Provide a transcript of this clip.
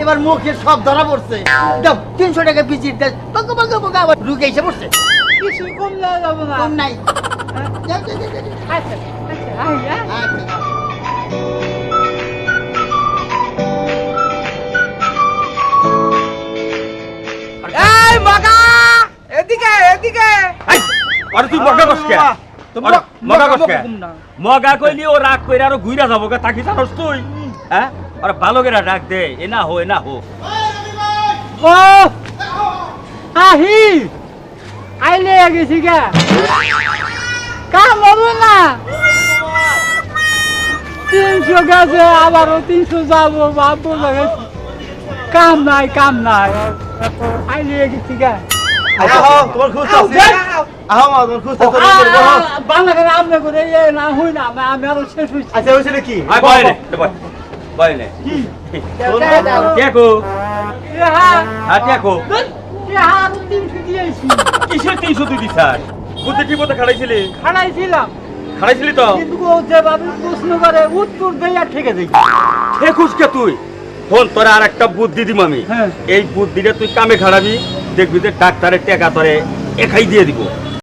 এবার মুখে সব ধরা পড়ছে। দাও 300 টাকা ভিজিট দাও। বগা বগা বগা আবার রুকে এসে পড়ছে। কিছু কম দেওয়া যাবে না। কম নাই। যাও, যাও, যাও, যাও। আচ্ছা আচ্ছা আচ্ছা। এই মগা এদিকে এদিকে এই, আরে তুই মগা কস কে? আরে মগা কস কে? মগা কইলি ও রাগ কইরা আর ঘুইরা যাবো কে তাকি জানোস তুই? হ্যাঁ? আরে ভালো করে ডাক দে, এ না হো, এ না হো। ও আহি আইলে গেছি গা কাম হবে না 300 গেছে আবারও 300 যাবো বাবু লাগাইছি কাম নাই আইলে গেছি গা আহো তোমার খুশ আছে আহো মা তোমার খুশ আছে বাংলা করে আপনি করে না হই না আমি আরো শেষ হইছি আচ্ছা হইছে নাকি আয় বয় নে, বয়। বয় নে। টেকো, হ্যাঁ টেকো। আরো 300 দিয়েছি কিসের 300 তুই দিছাস? বুদ্ধি ঠিক মতো খাড়াইছিলি? খাড়াইছিলাম খাড়াইছিলি তো? কিন্তু ও যেভাবে প্রশ্ন করে উত্তর দেয়া ঠেকে দেখি ঠেকুস কে তুই? ফোন তোরা আর একটা বুদ্ধি দিম আমি। হ্যাঁ। এই বুদ্ধিটা তুই কামে খাড়াবি, দেখবি যে ডাক্তারের টাকা তোরে একাই দিয়ে দিব।